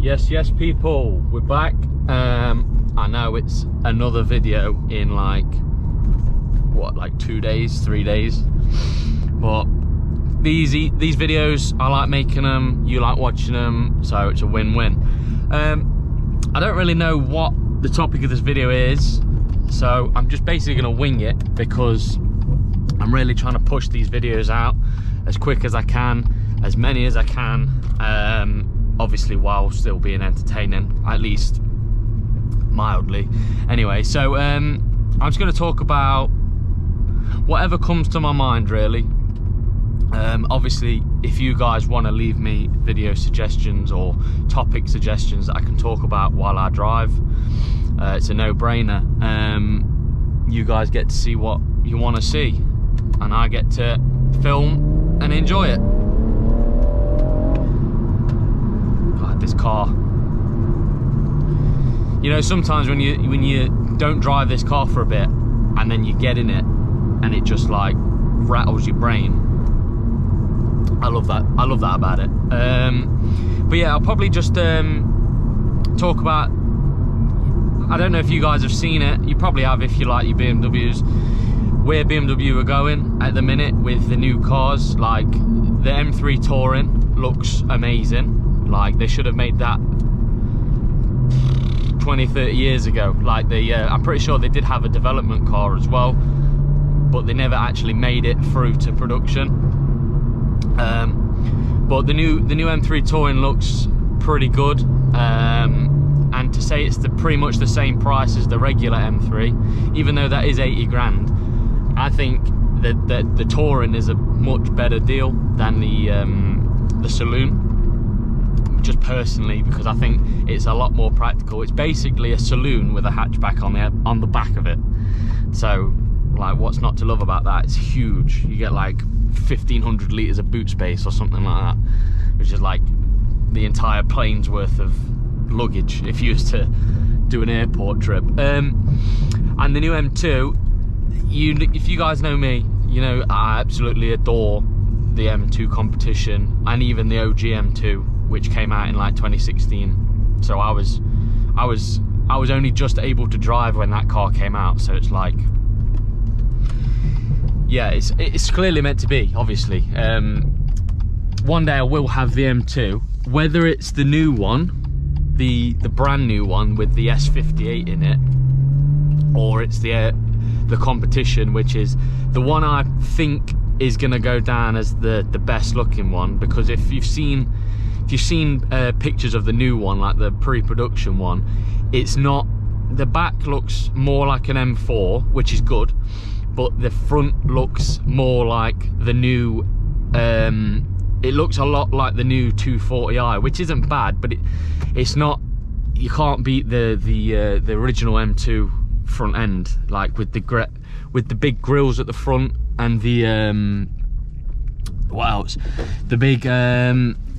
Yes people, we're back. I know it's another video in like 2 days, 3 days, but these videos, I like making them, you like watching them, so it's a win-win. I don't really know what the topic of this video is, so I'm just basically gonna wing it because I'm really trying to push these videos out as quick as I can, as many as I can, obviously while still being entertaining, at least mildly. Anyway, so I'm just going to talk about whatever comes to my mind, really. Obviously, if you guys want to leave me video suggestions or topic suggestions that I can talk about while I drive, it's a no-brainer. You guys get to see what you want to see, and I get to film and enjoy it. God, this car. You know, sometimes when you don't drive this car for a bit and then you get in it and it just like rattles your brain. I love that about it. But yeah, I'll probably just talk about, I don't know if you guys have seen it, you probably have if you like your BMWs, where BMW are going at the minute with the new cars. Like the M3 Touring looks amazing, like they should have made that 20-30 years ago. Like I'm pretty sure they did have a development car as well, but they never actually made it through to production. But the new M3 Touring looks pretty good, and to say it's pretty much the same price as the regular M3, even though that is 80 grand, I think that the Touring is a much better deal than the Saloon. Just personally, because I think it's a lot more practical. It's basically a saloon with a hatchback on the back of it. So, like, what's not to love about that? It's huge. You get like 1,500 litres of boot space or something like that, which is like the entire plane's worth of luggage if you was to do an airport trip. And the new M2, if you guys know me, you know I absolutely adore the M2 competition and even the OG M2, which came out in like 2016. So I was only just able to drive when that car came out. So it's like, yeah, it's clearly meant to be. Obviously, one day I will have the M2, whether it's the new one, the brand new one with the S58 in it, or it's the competition, which is the one I think is gonna go down as the best looking one. Because if you've seen pictures of the new one, like the pre-production one, it's not, the back looks more like an M4, which is good, but the front looks more like the new, it looks a lot like the new 240i, which isn't bad, but it's not, you can't beat the original M2 front end, like with the big grills at the front and the what else, the big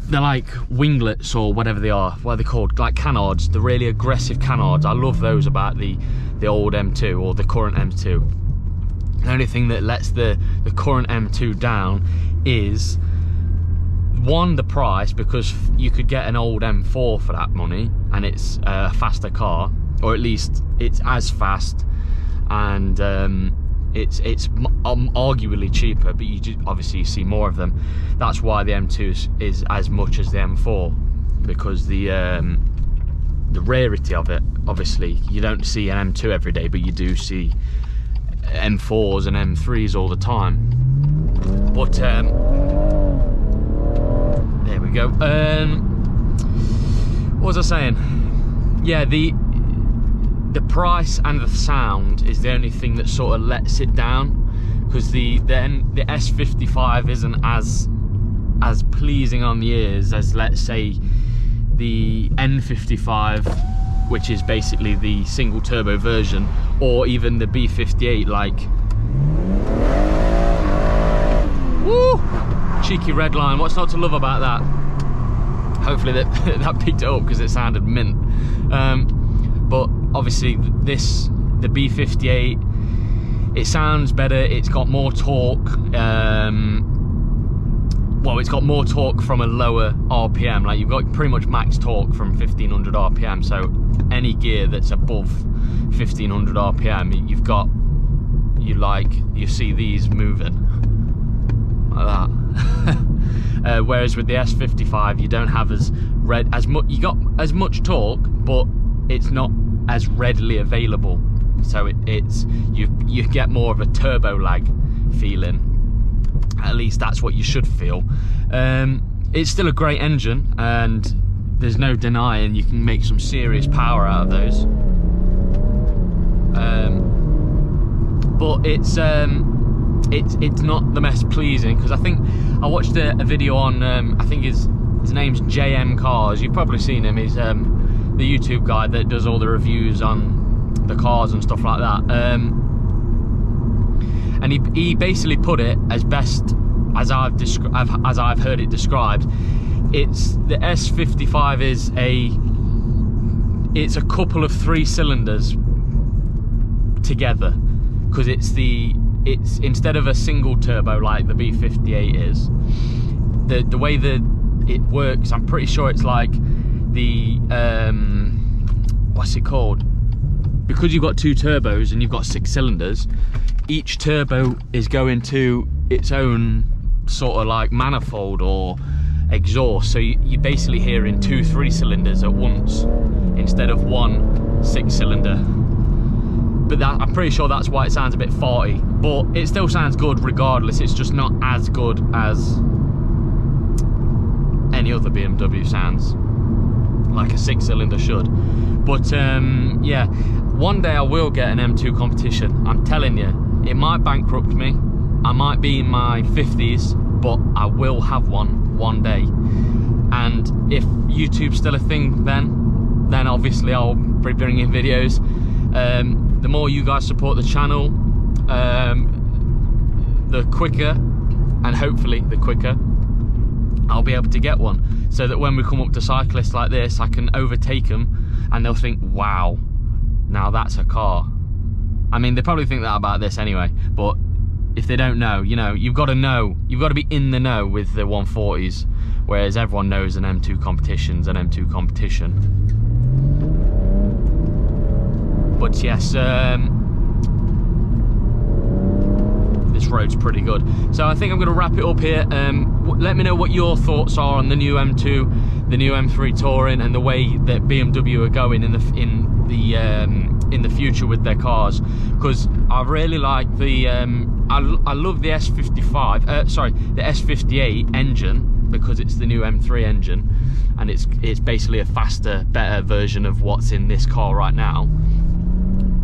they're like winglets or whatever they are. What are they called? Like canards, the really aggressive canards. I love those about the old M2 or the current M2. The only thing that lets the current M2 down is, one, the price, because you could get an old M4 for that money and it's a faster car, or at least it's as fast, and it's arguably cheaper, but you obviously see more of them. That's why the M2 is as much as the M4, because the rarity of it. Obviously, you don't see an M2 every day, but you do see M4s and M3s all the time. But there we go. What was I saying? Yeah, the price and the sound is the only thing that sort of lets it down, because the S55 isn't as pleasing on the ears as, let's say, the N55, which is basically the single turbo version, or even the B58. Like, woo, cheeky red line. What's not to love about that? Hopefully that picked it up because it sounded mint. But obviously the B58, it sounds better, it's got more torque. well, it's got more torque from a lower RPM. Like, you've got pretty much max torque from 1500 RPM. So any gear that's above 1500 RPM, you've got, you see these moving like that. Whereas with the S55, you don't have you got as much torque, but it's not as readily available. So you get more of a turbo lag feeling. At least that's what you should feel. It's still a great engine, and there's no denying you can make some serious power out of those. But it's not the most pleasing, because I think I watched a video on I think his name's JM Cars. You've probably seen him. He's the YouTube guy that does all the reviews on the cars and stuff like that. And he basically put it as best as I've heard it described. It's the S55 is it's a couple of 3 cylinders together, because it's instead of a single turbo like the B58 is, the way that it works, I'm pretty sure it's like the what's it called? Because you've got 2 turbos and you've got 6 cylinders, each turbo is going to its own sort of like manifold or exhaust. So you're basically hearing 2 3-cylinders at once instead of 1 6-cylinder. But I'm pretty sure that's why it sounds a bit farty. But it still sounds good regardless. It's just not as good as any other BMW sounds, like a 6-cylinder should. But yeah, one day I will get an M2 competition. I'm telling you, it might bankrupt me. I might be in my 50s, but I will have one day. And if YouTube's still a thing, then obviously I'll be bringing videos. The more you guys support the channel, the quicker, and hopefully the quicker, I'll be able to get one, so that when we come up to cyclists like this, I can overtake them and they'll think, wow, now that's a car. I mean, they probably think that about this anyway, but if they don't know, you've got to be in the know with the 140s, whereas everyone knows an M2 competition's an M2 competition. But yes, this road's pretty good. So I think I'm going to wrap it up here. Let me know what your thoughts are on the new M2, the new M3 Touring, and the way that BMW are going in the future with their cars. Because I really like the I love the S55, sorry, the S58 engine, because it's the new M3 engine, and it's basically a faster, better version of what's in this car right now.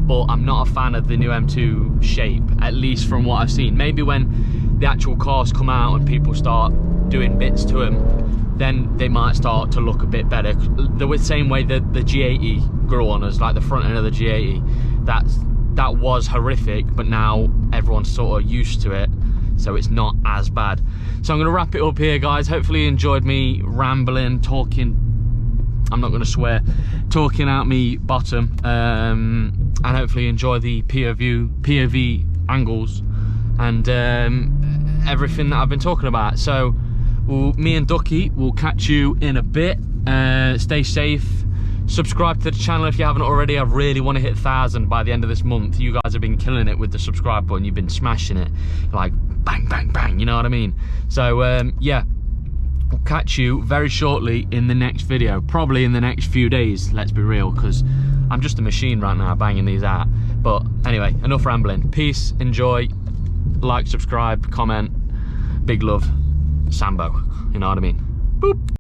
But I'm not a fan of the new M2 shape, at least from what I've seen. Maybe when the actual cars come out and people start doing bits to them, then they might start to look a bit better. The same way that the G80 grew on us, like the front end of the G80, that was horrific, but now everyone's sort of used to it, so it's not as bad. So I'm going to wrap it up here, guys. Hopefully you enjoyed me rambling, talking, I'm not going to swear, talking out me bottom, and hopefully enjoy the POV angles and everything that I've been talking about. So me and Ducky will catch you in a bit. Stay safe. Subscribe to the channel if you haven't already. I really want to hit 1,000 by the end of this month. You guys have been killing it with the subscribe button. You've been smashing it like bang bang bang, you know what I mean? So yeah, we'll catch you very shortly in the next video, probably in the next few days, let's be real, because I'm just a machine right now banging these out. But anyway, enough rambling. Peace, enjoy, like, subscribe, comment, big love, Sambo, you know what I mean? Boop.